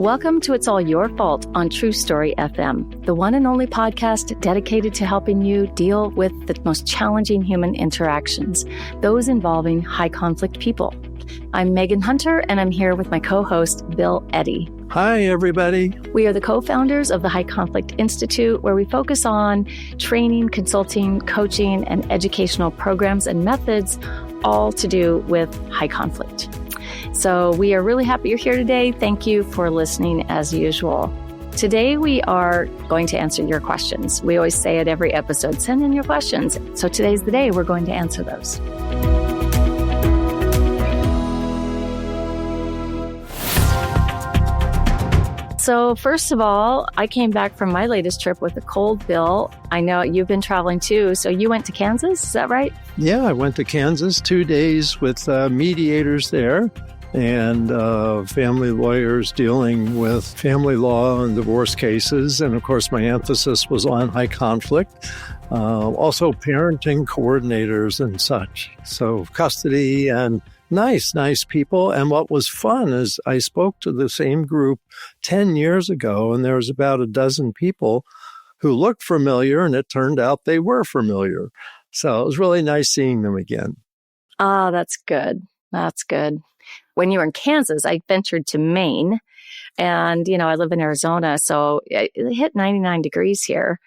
Welcome to It's All Your Fault on True Story FM, the one and only podcast dedicated to helping you deal with the most challenging human interactions, those involving high conflict people. I'm Megan Hunter, and I'm here with my co-host, Bill Eddy. Hi, everybody. We are the co-founders of the High Conflict Institute, where we focus on training, consulting, coaching, and educational programs and methods, all to do with high conflict. So we are really happy you're here today. Thank you for listening as usual. Today, we are going to answer your questions. We always say at every episode, send in your questions. So today's the day we're going to answer those. So first of all, I came back from my latest trip with a cold, Bill. I know you've been traveling too. So you went to Kansas, is that right? Yeah, I went to Kansas 2 days with mediators there and family lawyers dealing with family law and divorce cases. And of course, my emphasis was on high conflict, also parenting coordinators and such. So custody and nice people. And what was fun is I spoke to the same group 10 years ago, and there was about a dozen people who looked familiar, and it turned out they were familiar. So it was really nice seeing them again. Oh, that's good. That's good. When you were in Kansas, I ventured to Maine, and, I live in Arizona, so it hit 99 degrees here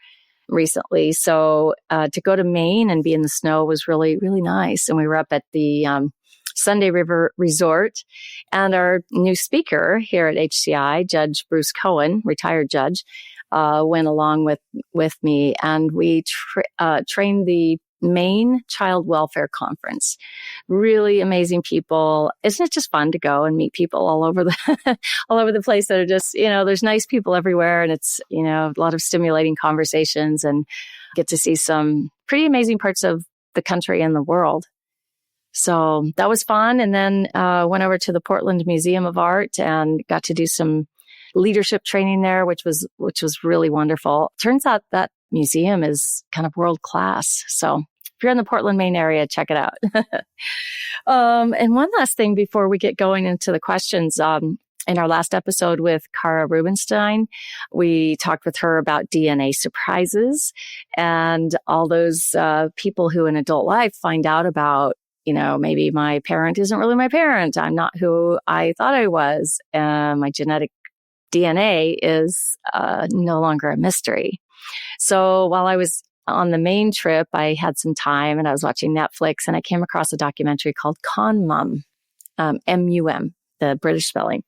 recently. So to go to Maine and be in the snow was really, really nice. And we were up at the Sunday River Resort, and our new speaker here at HCI, Judge Bruce Cohen, retired judge, went along with me, and we trained the Maine Child Welfare Conference. Really amazing people. Isn't it just fun to go and meet people all over the place that are just, there's nice people everywhere, and it's, a lot of stimulating conversations, and get to see some pretty amazing parts of the country and the world. So that was fun. And then went over to the Portland Museum of Art and got to do some leadership training there, which was really wonderful. Turns out that museum is kind of world class. So if you're in the Portland, Maine area, check it out. And one last thing before we get going into the questions. In our last episode with Cara Rubenstein, we talked with her about DNA surprises and all those people who in adult life find out about, maybe my parent isn't really my parent. I'm not who I thought I was. My genetic DNA is no longer a mystery. So while I was on the Maine trip, I had some time and I was watching Netflix, and I came across a documentary called Con Mum, M-U-M, the British spelling.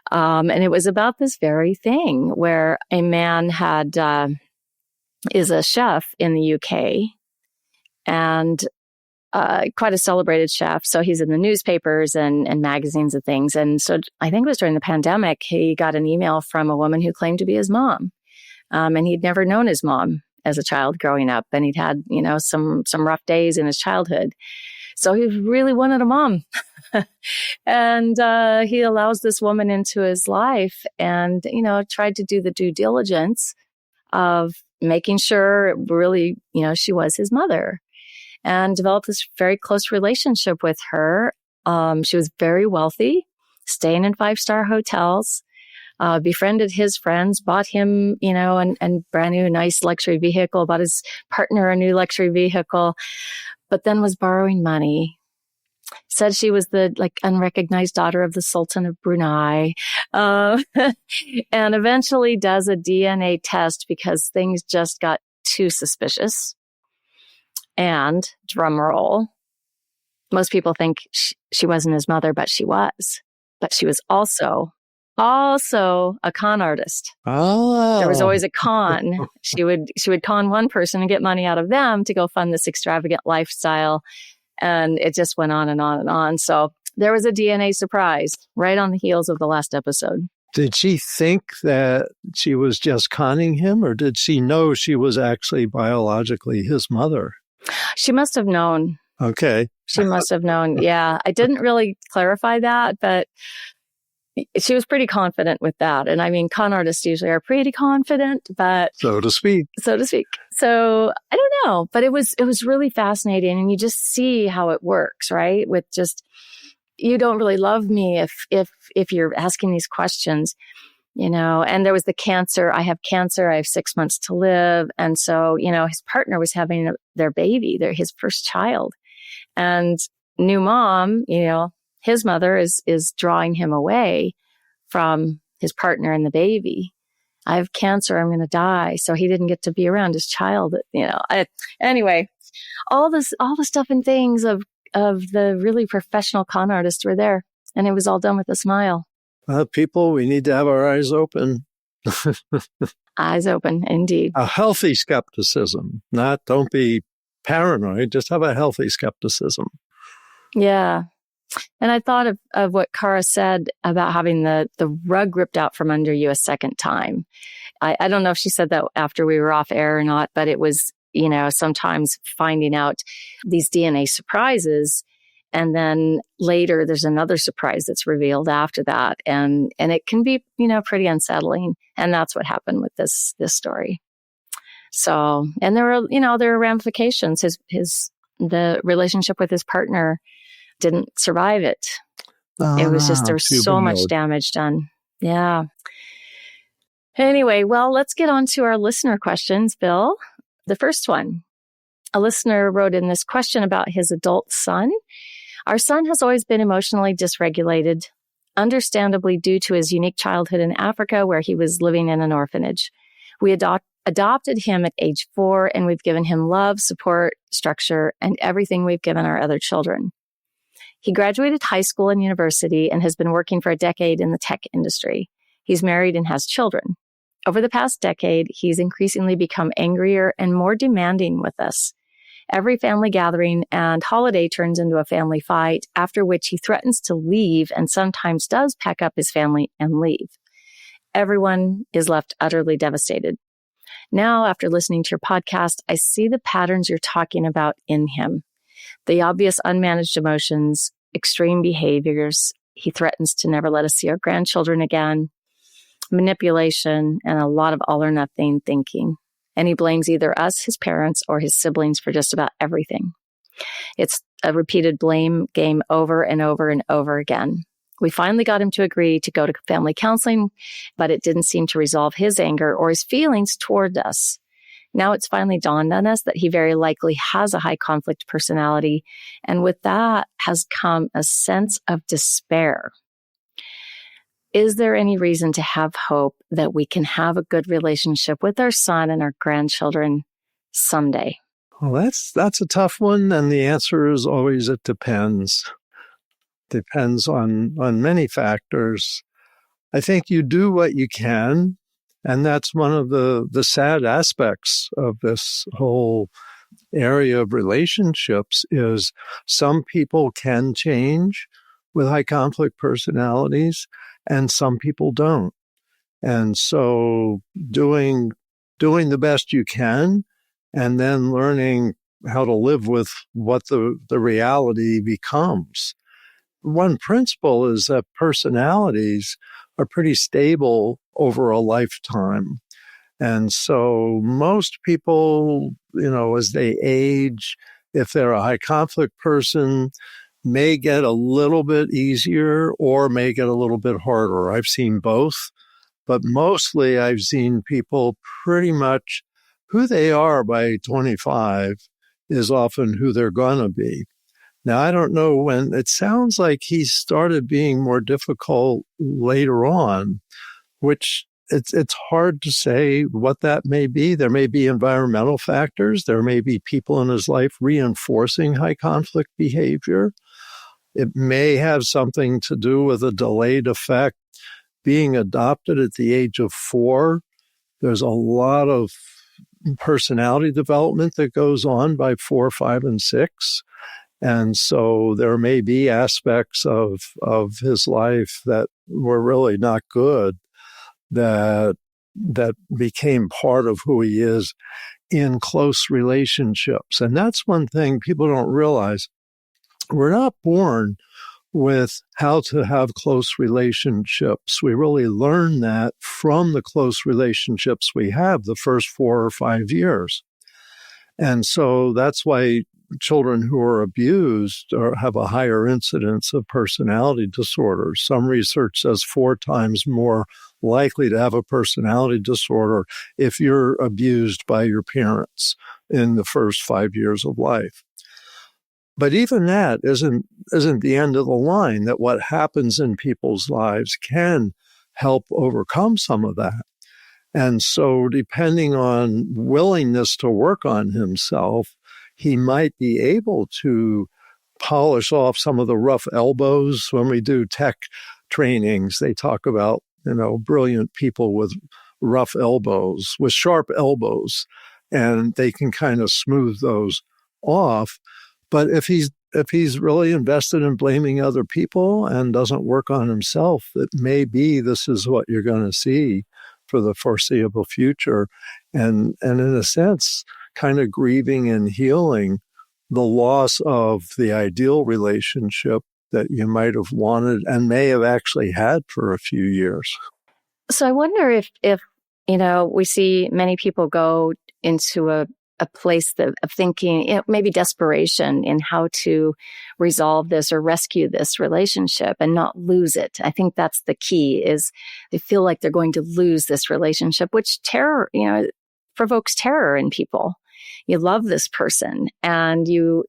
And it was about this very thing where a man is a chef in the UK, and quite a celebrated chef. So he's in the newspapers and magazines and things. And so I think it was during the pandemic, he got an email from a woman who claimed to be his mom. And he'd never known his mom as a child growing up. And he'd had, some rough days in his childhood. So he really wanted a mom. And he allows this woman into his life and, tried to do the due diligence of making sure really, she was his mother. And developed this very close relationship with her. She was very wealthy, staying in 5-star hotels, befriended his friends, bought him, and brand new nice luxury vehicle, bought his partner a new luxury vehicle, but then was borrowing money. Said she was the unrecognized daughter of the Sultan of Brunei, and eventually does a DNA test because things just got too suspicious. And drum roll, most people think she wasn't his mother, but she was. But she was also a con artist. Oh. There was always a con. She would con one person and get money out of them to go fund this extravagant lifestyle. And it just went on and on and on. So there was a DNA surprise right on the heels of the last episode. Did she think that she was just conning him, or did she know she was actually biologically his mother? She must have known. Okay. She must have known. Yeah. I didn't really clarify that, but she was pretty confident with that. And I mean, con artists usually are pretty confident, but so to speak. So I don't know, but it was really fascinating. And you just see how it works, right? With just, you don't really love me if you're asking these questions. And there was the cancer. I have cancer. I have 6 months to live. And so, his partner was having their baby, his first child. And new mom, his mother is drawing him away from his partner and the baby. I have cancer. I'm going to die. So he didn't get to be around his child. Anyway, all the stuff and things of the really professional con artists were there. And it was all done with a smile. People, we need to have our eyes open. Eyes open, indeed. A healthy skepticism, don't be paranoid, just have a healthy skepticism. Yeah. And I thought of what Cara said about having the rug ripped out from under you a second time. I don't know if she said that after we were off air or not, but it was, sometimes finding out these DNA surprises. And then later there's another surprise that's revealed after that. And it can be, pretty unsettling. And that's what happened with this story. So, and there were ramifications. The relationship with his partner didn't survive it. It was just, there was so much damage done. Yeah. Anyway, well, let's get on to our listener questions, Bill. The first one, a listener wrote in this question about his adult son. Our son has always been emotionally dysregulated, understandably due to his unique childhood in Africa where he was living in an orphanage. We adopted him at age 4, and we've given him love, support, structure, and everything we've given our other children. He graduated high school and university and has been working for a decade in the tech industry. He's married and has children. Over the past decade, he's increasingly become angrier and more demanding with us. Every family gathering and holiday turns into a family fight, after which he threatens to leave and sometimes does pack up his family and leave. Everyone is left utterly devastated. Now, after listening to your podcast, I see the patterns you're talking about in him. The obvious unmanaged emotions, extreme behaviors. He threatens to never let us see our grandchildren again, manipulation, and a lot of all or nothing thinking. And he blames either us, his parents, or his siblings for just about everything. It's a repeated blame game over and over and over again. We finally got him to agree to go to family counseling, but it didn't seem to resolve his anger or his feelings toward us. Now it's finally dawned on us that he very likely has a high conflict personality, and with that has come a sense of despair. Is there any reason to have hope that we can have a good relationship with our son and our grandchildren someday? Well, that's a tough one, and the answer is always it depends. Depends on many factors. I think you do what you can, and that's one of the sad aspects of this whole area of relationships is some people can change with high conflict personalities, and some people don't. And so doing the best you can, and then learning how to live with what the reality becomes. One principle is that personalities are pretty stable over a lifetime. And so most people, as they age, if they're a high conflict person, may get a little bit easier or may get a little bit harder. I've seen both, but mostly I've seen people pretty much who they are by 25 is often who they're going to be. Now, I don't know when. It sounds like he started being more difficult later on, which it's hard to say what that may be. There may be environmental factors. There may be people in his life reinforcing high conflict behavior. It may have something to do with a delayed effect. Being adopted at the age of 4, there's a lot of personality development that goes on by 4, 5, and 6. And so there may be aspects of his life that were really not good that became part of who he is in close relationships. And that's one thing people don't realize. We're not born with how to have close relationships. We really learn that from the close relationships we have the first 4 or 5 years. And so that's why children who are abused have a higher incidence of personality disorders. Some research says 4 times more likely to have a personality disorder if you're abused by your parents in the first 5 years of life. But even that isn't the end of the line, that what happens in people's lives can help overcome some of that. And so depending on willingness to work on himself, he might be able to polish off some of the rough elbows. When we do tech trainings, they talk about, brilliant people with rough elbows, with sharp elbows, and they can kind of smooth those off. But if he's really invested in blaming other people and doesn't work on himself, it may be this is what you're going to see for the foreseeable future. And in a sense, kind of grieving and healing the loss of the ideal relationship that you might have wanted and may have actually had for a few years. So I wonder if we see many people go into a place of thinking, maybe desperation in how to resolve this or rescue this relationship and not lose it. I think that's the key, is they feel like they're going to lose this relationship, which provokes terror in people. You love this person and you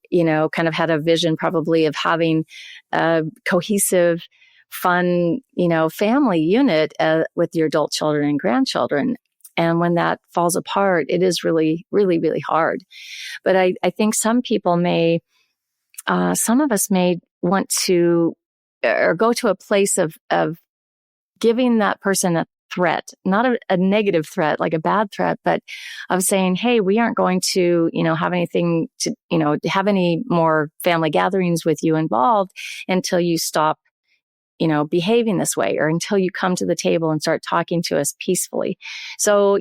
kind of had a vision probably of having a cohesive, fun, family unit with your adult children and grandchildren. And when that falls apart, it is really, really, really hard. But I think some people some of us may want to or go to a place of giving that person a threat, not a negative threat, like a bad threat, but of saying, hey, we aren't going to, have anything to, have any more family gatherings with you involved until you stop behaving this way, or until you come to the table and start talking to us peacefully. So,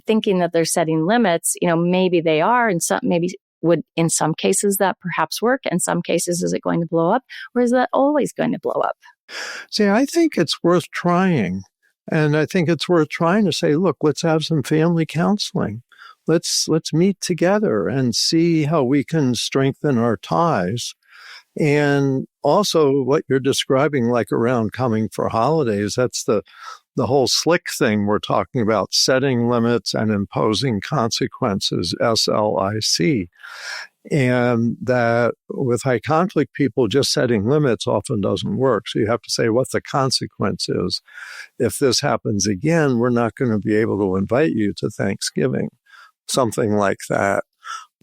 thinking that they're setting limits, maybe they are, and maybe would in some cases that perhaps work. In some cases, is it going to blow up, or is that always going to blow up? See, I think it's worth trying. And I think it's worth trying to say, look, let's have some family counseling. Let's meet together and see how we can strengthen our ties. And also what you're describing, like around coming for holidays, that's the whole SLIC thing we're talking about, setting limits and imposing consequences, SLIC. And that with high conflict people, just setting limits often doesn't work. So you have to say what the consequence is. If this happens again, we're not going to be able to invite you to Thanksgiving, something like that.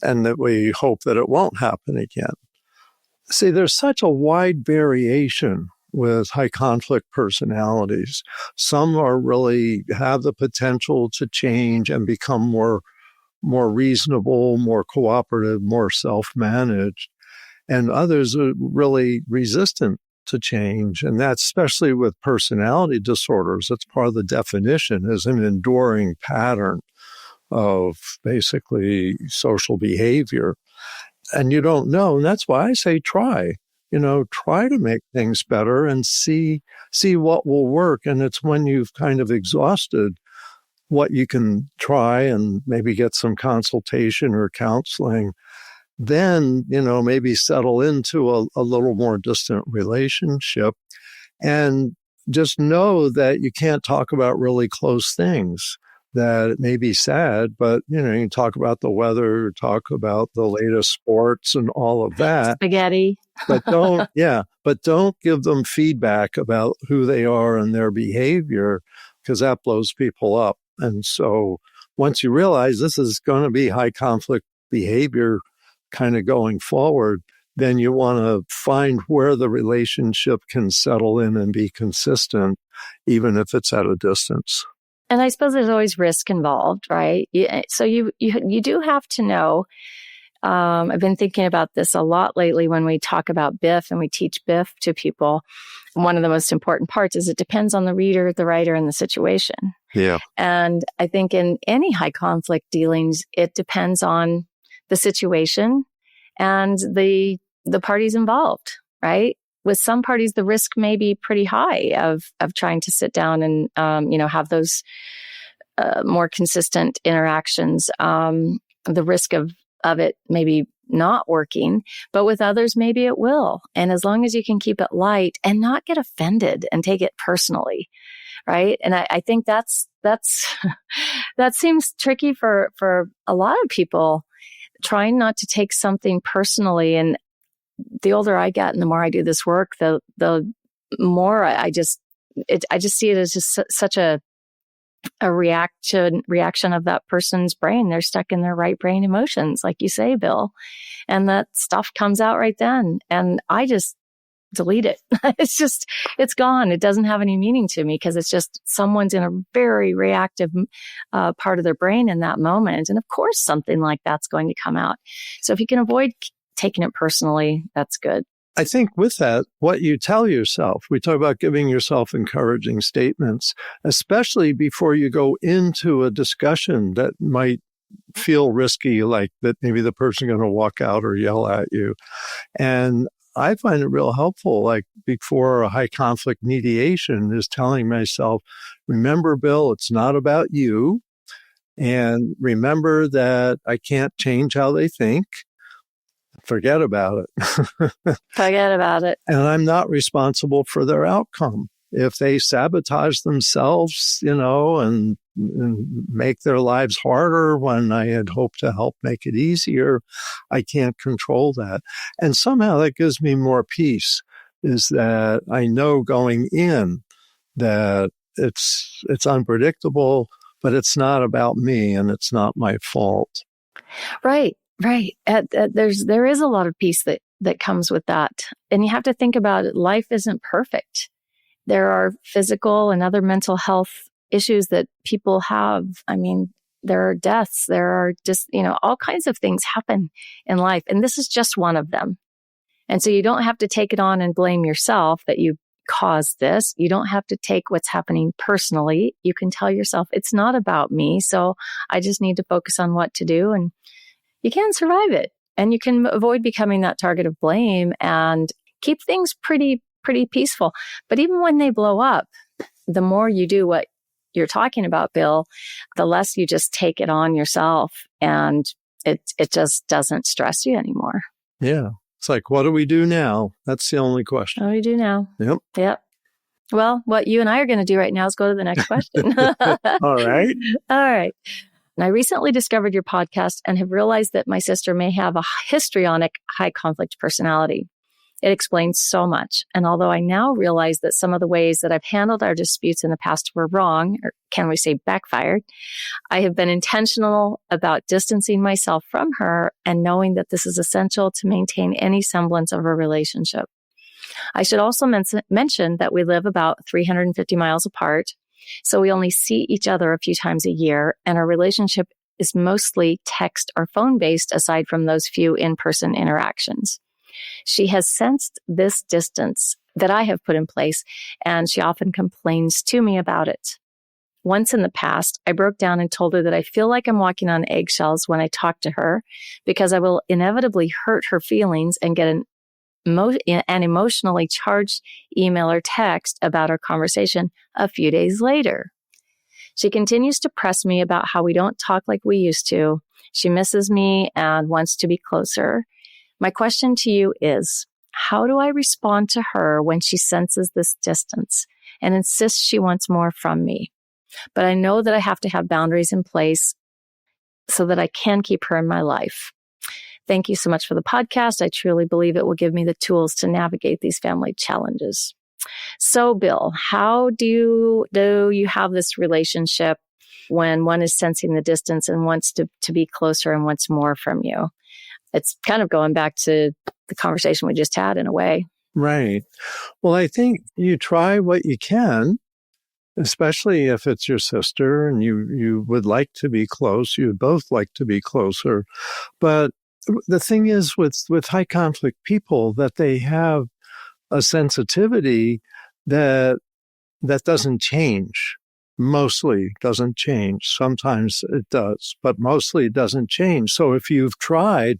And that we hope that it won't happen again. See, there's such a wide variation with high conflict personalities. Some really have the potential to change and become more reasonable, more cooperative, more self-managed. And others are really resistant to change. And that's especially with personality disorders. That's part of the definition, is an enduring pattern of basically social behavior. And you don't know. And that's why I say try. Try to make things better and see what will work. And it's when you've kind of exhausted what you can try and maybe get some consultation or counseling, then, maybe settle into a little more distant relationship. And just know that you can't talk about really close things, that it may be sad, but, you can talk about the weather, talk about the latest sports and all of that. Spaghetti. But don't give them feedback about who they are and their behavior, because that blows people up. And so once you realize this is going to be high conflict behavior kind of going forward, then you want to find where the relationship can settle in and be consistent, even if it's at a distance. And I suppose there's always risk involved, right? So you do have to know. I've been thinking about this a lot lately when we talk about BIF and we teach BIF to people. One of the most important parts is it depends on the reader, the writer, and the situation. Yeah. And I think in any high conflict dealings, it depends on the situation and the parties involved, right? With some parties, the risk may be pretty high of trying to sit down and, have those more consistent interactions. The risk of it maybe not working, but with others, maybe it will. And as long as you can keep it light and not get offended and take it personally, right? And I think that's that seems tricky for a lot of people, trying not to take something personally. And the older I get and the more I do this work, the more I just see it as just such a reaction of that person's brain. They're stuck in their right brain emotions, like you say, Bill. And that stuff comes out right then. And I just delete it. It's gone. It doesn't have any meaning to me because it's just someone's in a very reactive part of their brain in that moment. And of course, something like that's going to come out. So if you can avoid taking it personally, that's good. I think with that, what you tell yourself, we talk about giving yourself encouraging statements, especially before you go into a discussion that might feel risky, like that maybe the person's going to walk out or yell at you. And I find it real helpful, like before a high conflict mediation, is telling myself, remember, Bill, it's not about you. And remember that I can't change how they think. Forget about it. Forget about it. And I'm not responsible for their outcome. If they sabotage themselves, and make their lives harder when I had hoped to help make it easier, I can't control that. And somehow that gives me more peace, is that I know going in that it's unpredictable, but it's not about me and it's not my fault. Right. Right. There is a lot of peace that comes with that. And you have to think about it. Life isn't perfect. There are physical and other mental health issues that people have. I mean, there are deaths. There are just, all kinds of things happen in life. And this is just one of them. And so you don't have to take it on and blame yourself that you caused this. You don't have to take what's happening personally. You can tell yourself, it's not about me. So I just need to focus on what to do. And you can survive it, and you can avoid becoming that target of blame and keep things pretty peaceful. But even when they blow up, the more you do what you're talking about, Bill, the less you just take it on yourself, and it just doesn't stress you anymore. Yeah. It's like, what do we do now? That's the only question. What do we do now? Yep. Well, what you and I are going to do right now is go to the next question. All right. And I recently discovered your podcast and have realized that my sister may have a histrionic, high conflict personality. It explains so much. And although I now realize that some of the ways that I've handled our disputes in the past were wrong, or can we say backfired, I have been intentional about distancing myself from her and knowing that this is essential to maintain any semblance of a relationship. I should also mention that we live about 350 miles apart. So we only see each other a few times a year, and our relationship is mostly text or phone-based aside from those few in-person interactions. She has sensed this distance that I have put in place, and she often complains to me about it. Once in the past, I broke down and told her that I feel like I'm walking on eggshells when I talk to her because I will inevitably hurt her feelings and get an emotionally charged email or text about our conversation a few days later. She continues to press me about how we don't talk like we used to. She misses me and wants to be closer. My question to you is, how do I respond to her when she senses this distance and insists she wants more from me? But I know that I have to have boundaries in place so that I can keep her in my life. Thank you so much for the podcast. I truly believe it will give me the tools to navigate these family challenges. So, Bill, how do you have this relationship when one is sensing the distance and wants to be closer and wants more from you? It's kind of going back to the conversation we just had in a way. Right. Well, I think you try what you can, especially if it's your sister and you would like to be close. You would both like to be closer. But the thing is with high conflict people that they have a sensitivity that doesn't change. Mostly doesn't change. Sometimes it does, but mostly it doesn't change. So if you've tried,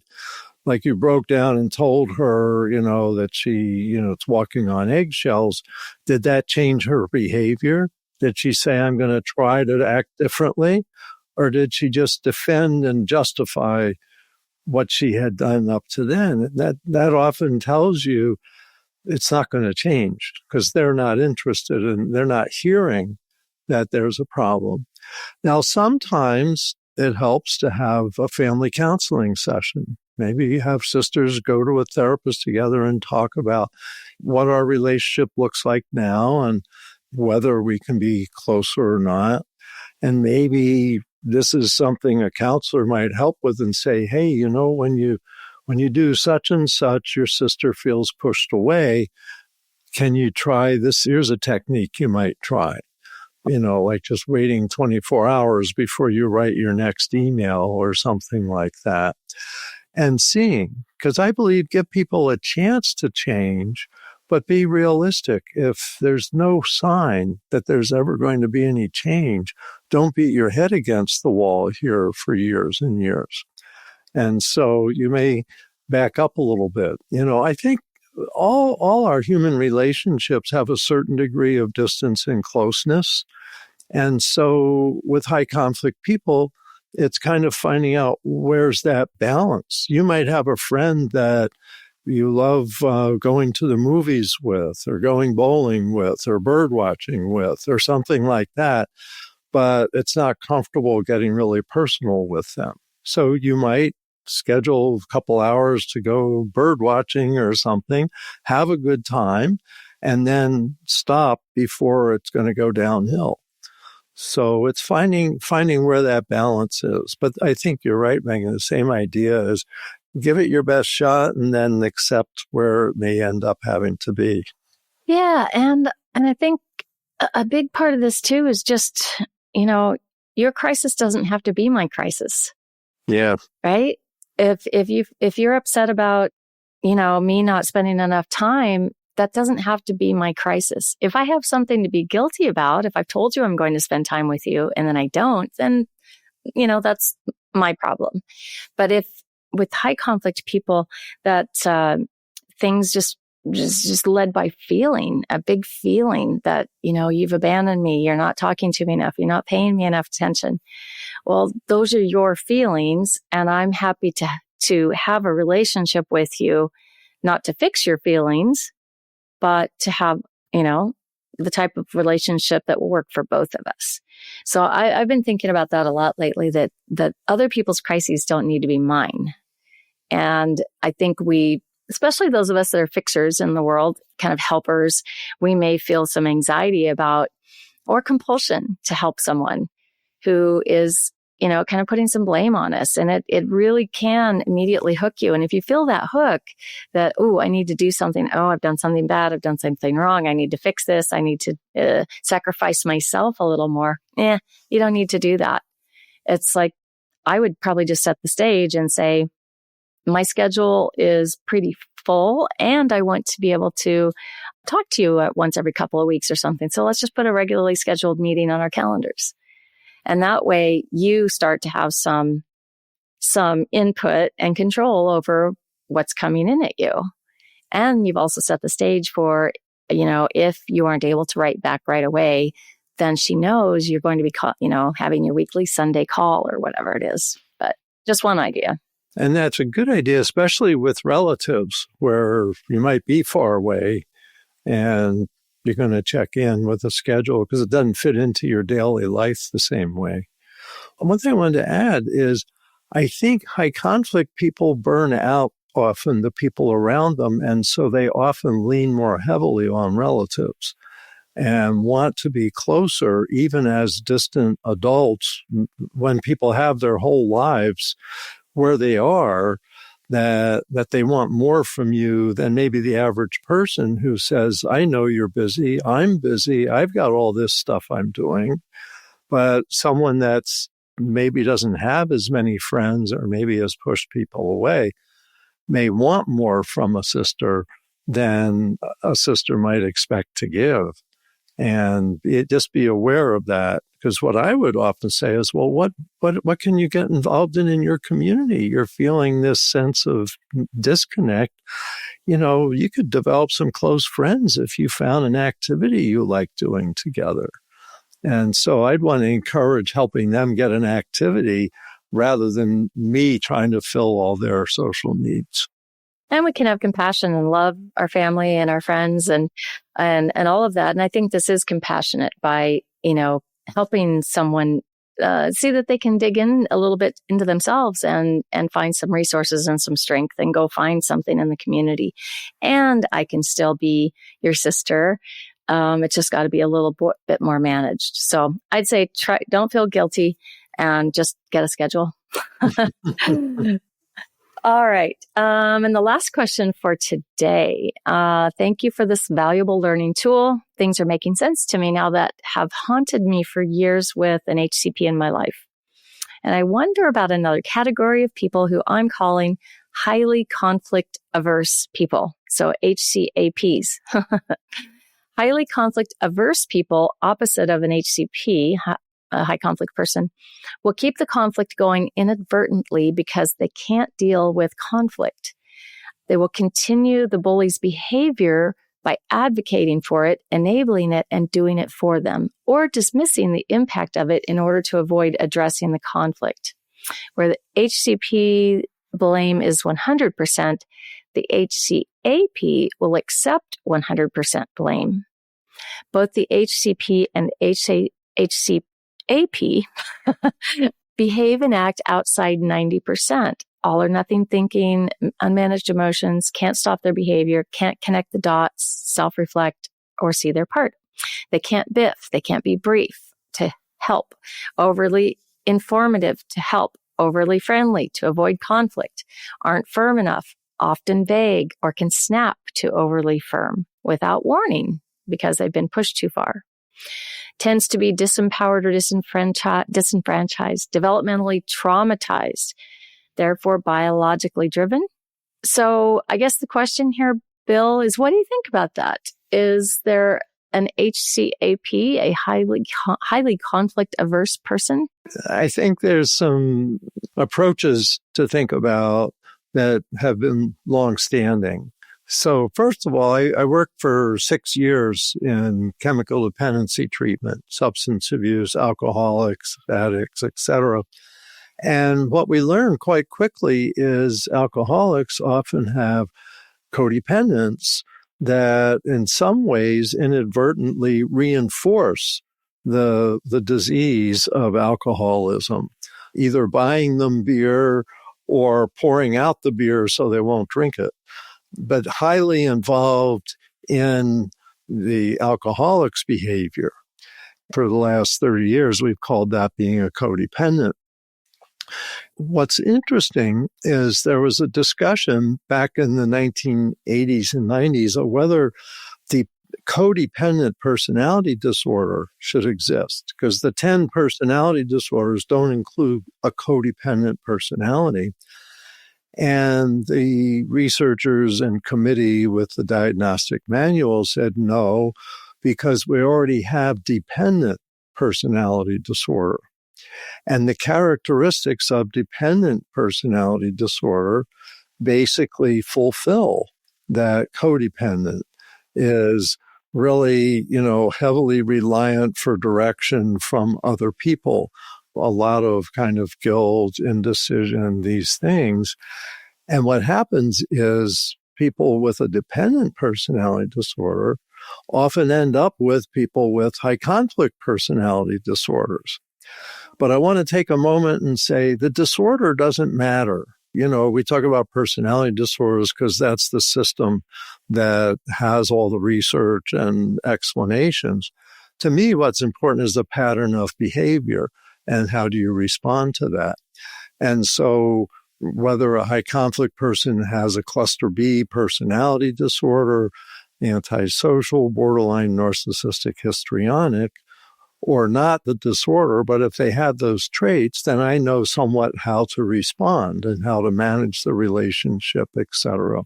like you broke down and told her, that she, it's walking on eggshells, did that change her behavior? Did she say, I'm going to try to act differently? Or did she just defend and justify what she had done up to then. That often tells you it's not going to change because they're not interested and they're not hearing that there's a problem. Now, sometimes it helps to have a family counseling session. Maybe you have sisters go to a therapist together and talk about what our relationship looks like now and whether we can be closer or not. And maybe this is something a counselor might help with and say, hey, you know, when you do such and such, your sister feels pushed away. Can you try this? Here's a technique you might try. You know, like just waiting 24 hours before you write your next email or something like that. And seeing, because I believe give people a chance to change, but be realistic. If there's no sign that there's ever going to be any change, don't beat your head against the wall here for years and years. And so you may back up a little bit. You know, I think all our human relationships have a certain degree of distance and closeness. And so with high conflict people, it's kind of finding out where's that balance. You might have a friend that you love going to the movies with or going bowling with or bird watching with or something like that, but it's not comfortable getting really personal with them. So you might schedule a couple hours to go bird watching or something, have a good time, and then stop before it's going to go downhill. So it's finding where that balance is. But I think you're right, Megan. The same idea is give it your best shot and then accept where it may end up having to be. Yeah. And I think a big part of this too is just, you know, your crisis doesn't have to be my crisis. Yeah. Right? If you're upset about, you know, me not spending enough time, that doesn't have to be my crisis. If I have something to be guilty about, if I've told you I'm going to spend time with you and then I don't, then, you know, that's my problem. But if with high conflict people that things just led by feeling, a big feeling that, you know, you've abandoned me, you're not talking to me enough, you're not paying me enough attention. Well, those are your feelings, and I'm happy to have a relationship with you, not to fix your feelings, but to have, you know, the type of relationship that will work for both of us. So I've been thinking about that a lot lately, that other people's crises don't need to be mine. And I think we, especially those of us that are fixers in the world, kind of helpers, we may feel some anxiety about or compulsion to help someone who is, you know, kind of putting some blame on us. And it really can immediately hook you. And if you feel that hook that, oh, I need to do something. Oh, I've done something bad. I've done something wrong. I need to fix this. I need to sacrifice myself a little more. You don't need to do that. It's like, I would probably just set the stage and say, my schedule is pretty full and I want to be able to talk to you once every couple of weeks or something. So let's just put a regularly scheduled meeting on our calendars. And that way you start to have some input and control over what's coming in at you. And you've also set the stage for, you know, if you aren't able to write back right away, then she knows you're going to be, having your weekly Sunday call or whatever it is. But just one idea. And that's a good idea, especially with relatives where you might be far away and you're going to check in with a schedule because it doesn't fit into your daily life the same way. One thing I wanted to add is I think high conflict people burn out often the people around them, and so they often lean more heavily on relatives and want to be closer even as distant adults when people have their whole lives where they are, that they want more from you than maybe the average person who says, I know you're busy, I'm busy, I've got all this stuff I'm doing. But someone that's maybe doesn't have as many friends or maybe has pushed people away may want more from a sister than a sister might expect to give. And just be aware of that. Because what I would often say is, well, what can you get involved in your community? You're feeling this sense of disconnect. You know, you could develop some close friends if you found an activity you like doing together. And so I'd want to encourage helping them get an activity rather than me trying to fill all their social needs. And we can have compassion and love our family and our friends and all of that. And I think this is compassionate by, helping someone see that they can dig in a little bit into themselves and find some resources and some strength and go find something in the community. And I can still be your sister. It's just got to be a little bit more managed. So I'd say don't feel guilty and just get a schedule. All right. And the last question for today. Thank you for this valuable learning tool. Things are making sense to me now that have haunted me for years with an HCP in my life. And I wonder about another category of people who I'm calling highly conflict averse people. So HCAPs. Highly conflict averse people, opposite of an HCP, a high conflict person, will keep the conflict going inadvertently because they can't deal with conflict. They will continue the bully's behavior by advocating for it, enabling it, and doing it for them, or dismissing the impact of it in order to avoid addressing the conflict. Where the HCP blame is 100%, the HCAP will accept 100% blame. Both the HCP and HCAP behave and act outside 90%. All or nothing thinking, unmanaged emotions, can't stop their behavior, can't connect the dots, self-reflect, or see their part. They can't biff, they can't be brief to help, overly informative to help, overly friendly to avoid conflict, aren't firm enough, often vague, or can snap to overly firm without warning because they've been pushed too far. Tends to be disempowered or disenfranchised, developmentally traumatized, therefore biologically driven. So I guess the question here, Bill, is what do you think about that? Is there an HCAP, a highly conflict averse person? I think there's some approaches to think about that have been longstanding. So first of all, I worked for 6 years in chemical dependency treatment, substance abuse, alcoholics, addicts, etc. And what we learned quite quickly is alcoholics often have codependents that in some ways inadvertently reinforce the disease of alcoholism, either buying them beer or pouring out the beer so they won't drink it, but highly involved in the alcoholic's behavior. For the last 30 years, we've called that being a codependent. What's interesting is there was a discussion back in the 1980s and 90s of whether the codependent personality disorder should exist, because the 10 personality disorders don't include a codependent personality. And the researchers and committee with the diagnostic manual said no, because we already have dependent personality disorder. And the characteristics of dependent personality disorder basically fulfill that codependent is really, heavily reliant for direction from other people, a lot of kind of guilt, indecision, these things. And what happens is people with a dependent personality disorder often end up with people with high conflict personality disorders. But I want to take a moment and say the disorder doesn't matter. We talk about personality disorders because that's the system that has all the research and explanations. To me, what's important is the pattern of behavior and how do you respond to that. And so whether a high conflict person has a cluster B personality disorder, antisocial, borderline narcissistic histrionic, or not the disorder, but if they have those traits, then I know somewhat how to respond and how to manage the relationship, etc.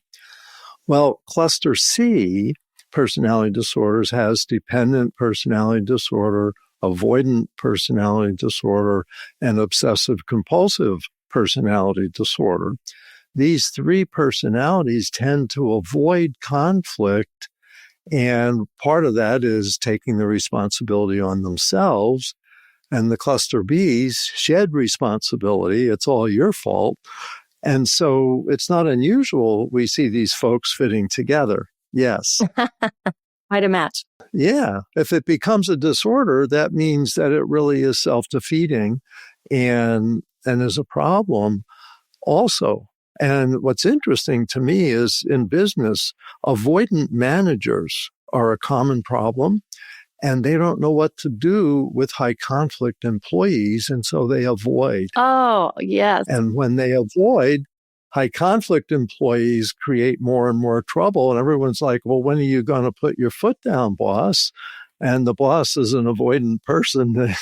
Well, cluster C personality disorders has dependent personality disorder, avoidant personality disorder, and obsessive compulsive personality disorder. These three personalities tend to avoid conflict. And part of that is taking the responsibility on themselves And the cluster Bs shed responsibility. It's all your fault. And so it's not unusual we see these folks fitting together. Yes. Quite a match. Yeah. If it becomes a disorder, that means that it really is self-defeating and is a problem also. And what's interesting to me is in business, avoidant managers are a common problem, and they don't know what to do with high conflict employees, and so they avoid. Oh, yes. And when they avoid, high conflict employees create more and more trouble. And everyone's like, well, when are you going to put your foot down, boss? And the boss is an avoidant person.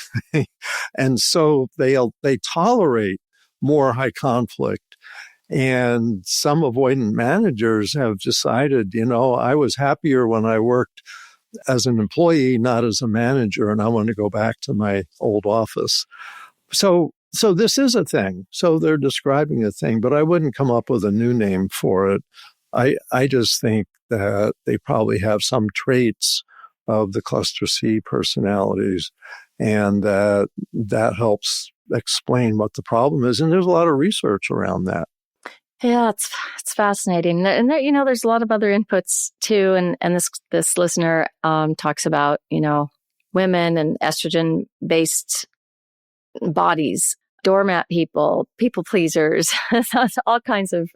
And so they tolerate more high conflict. And some avoidant managers have decided, I was happier when I worked as an employee, not as a manager, and I want to go back to my old office. So this is a thing. So they're describing a thing, but I wouldn't come up with a new name for it. I just think that they probably have some traits of the cluster C personalities, and that helps explain what the problem is. And there's a lot of research around that. Yeah, it's fascinating. And there, there's a lot of other inputs too. And this listener talks about, women and estrogen-based bodies, doormat people pleasers, all kinds of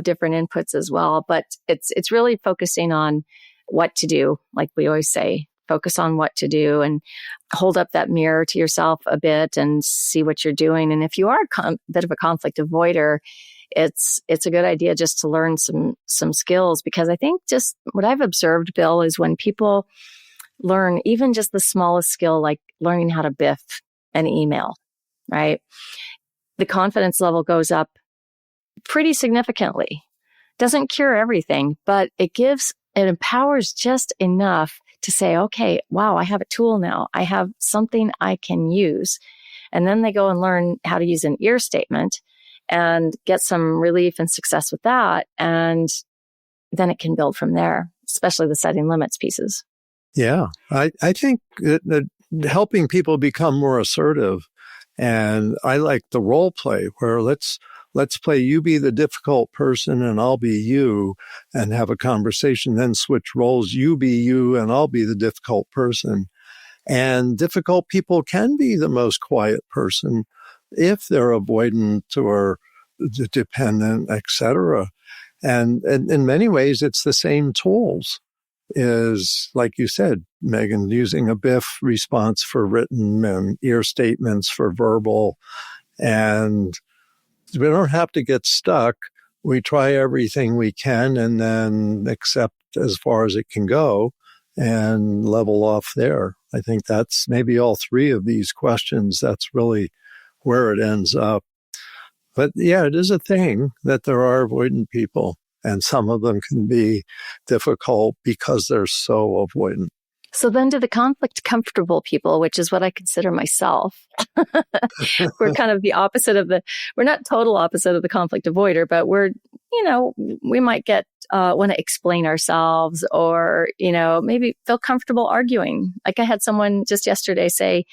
different inputs as well. But it's really focusing on what to do. Like we always say, focus on what to do and hold up that mirror to yourself a bit and see what you're doing. And if you are a bit of a conflict avoider, it's a good idea just to learn some skills, because I think just what I've observed, Bill, is when people learn even just the smallest skill, like learning how to biff an email, right? The confidence level goes up pretty significantly. Doesn't cure everything, but it empowers just enough to say, okay, wow, I have a tool now. I have something I can use. And then they go and learn how to use an EAR statement and get some relief and success with that. And then it can build from there, especially the setting limits pieces. Yeah, I think that helping people become more assertive, and I like the role play where let's play you be the difficult person and I'll be you, and have a conversation, then switch roles, you be you and I'll be the difficult person. And difficult people can be the most quiet person if they're avoidant or dependent, etc. And in many ways, it's the same tools. Is, like you said, Megan, using a BIF response for written and EAR statements for verbal. And we don't have to get stuck. We try everything we can and then accept as far as it can go and level off there. I think that's maybe all three of these questions. That's really where it ends up. But yeah, it is a thing that there are avoidant people, and some of them can be difficult because they're so avoidant. So then to the conflict comfortable people, which is what I consider myself, we're kind of the opposite we're not total opposite of the conflict avoider, but we might want to explain ourselves or, maybe feel comfortable arguing. Like I had someone just yesterday say,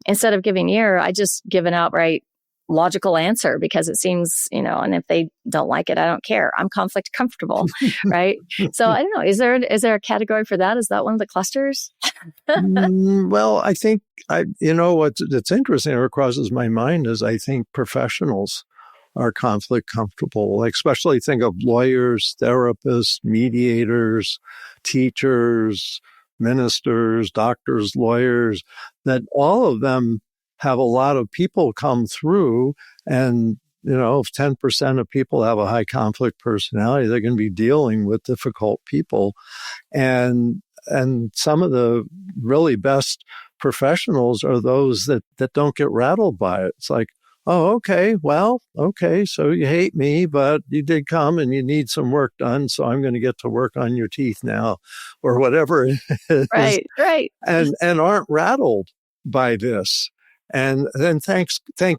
instead of giving EAR, I just give an outright logical answer because it seems, and if they don't like it, I don't care. I'm conflict comfortable, right? So I don't know. Is there a category for that? Is that one of the clusters? Well, I think what's interesting or crosses my mind is I think professionals are conflict comfortable. Like especially think of lawyers, therapists, mediators, teachers, ministers, doctors, lawyers, that all of them have a lot of people come through, and, if 10% of people have a high conflict personality, they're going to be dealing with difficult people. And some of the really best professionals are those that don't get rattled by it. It's like, oh, okay, so you hate me, but you did come and you need some work done, so I'm going to get to work on your teeth now, or whatever it is. Right. And aren't rattled by this. And then thank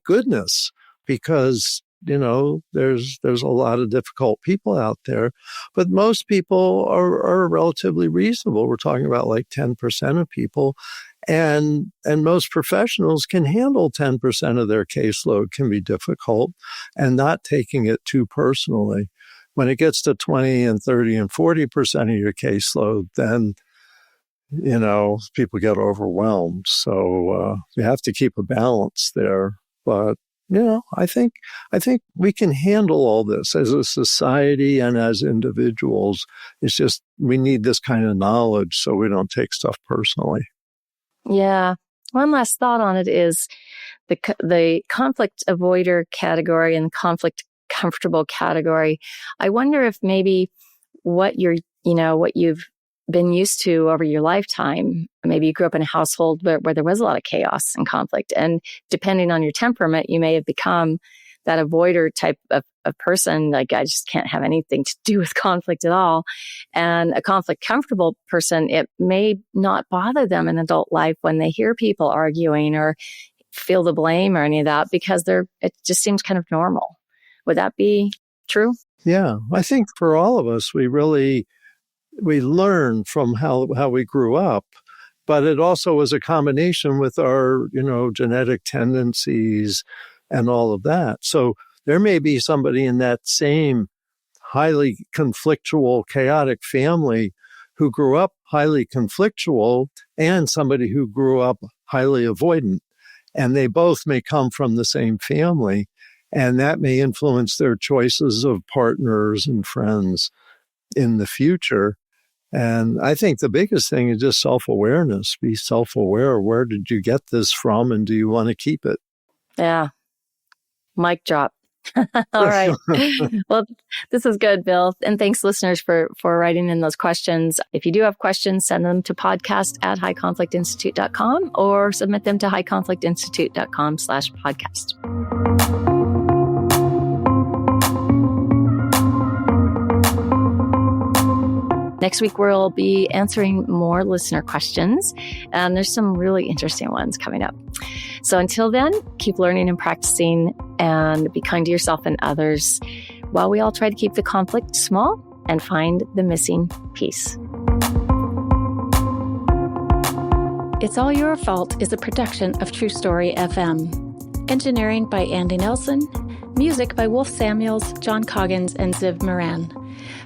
goodness, because, there's a lot of difficult people out there, but most people are relatively reasonable. We're talking about like 10% of people. And most professionals can handle 10% of their caseload can be difficult and not taking it too personally. When it gets to 20 and 30 and 40% of your caseload, then, people get overwhelmed. So you have to keep a balance there. But, I think we can handle all this as a society and as individuals. It's just we need this kind of knowledge so we don't take stuff personally. Yeah. One last thought on it is the conflict avoider category and conflict comfortable category. I wonder if maybe what you've been used to over your lifetime, maybe you grew up in a household where there was a lot of chaos and conflict. And depending on your temperament, you may have become that avoider type of person. Like, I just can't have anything to do with conflict at all. And a conflict comfortable person, it may not bother them in adult life when they hear people arguing or feel the blame or any of that, because it just seems kind of normal. Would that be true? Yeah, I think for all of us, we learn from how we grew up, but it also was a combination with our, genetic tendencies and all of that. So there may be somebody in that same highly conflictual, chaotic family who grew up highly conflictual and somebody who grew up highly avoidant. And they both may come from the same family. And that may influence their choices of partners and friends in the future. And I think the biggest thing is just self-awareness. Be self-aware. Where did you get this from? And do you want to keep it? Yeah. Mic drop. All right. Well, this is good, Bill. And thanks, listeners, for writing in those questions. If you do have questions, send them to podcast@highconflictinstitute.com or submit them to highconflictinstitute.com/podcast. Next week, we'll be answering more listener questions, and there's some really interesting ones coming up. So until then, keep learning and practicing, and be kind to yourself and others while we all try to keep the conflict small and find the missing piece. It's All Your Fault is a production of True Story FM. Engineering by Andy Nelson. Music by Wolf Samuels, John Coggins, and Ziv Moran.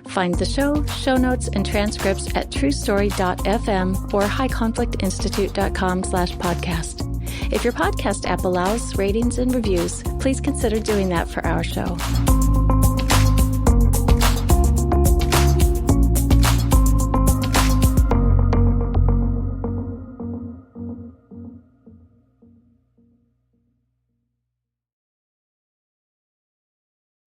Find the show notes, and transcripts at truestory.fm or highconflictinstitute.com/podcast. If your podcast app allows ratings and reviews, please consider doing that for our show.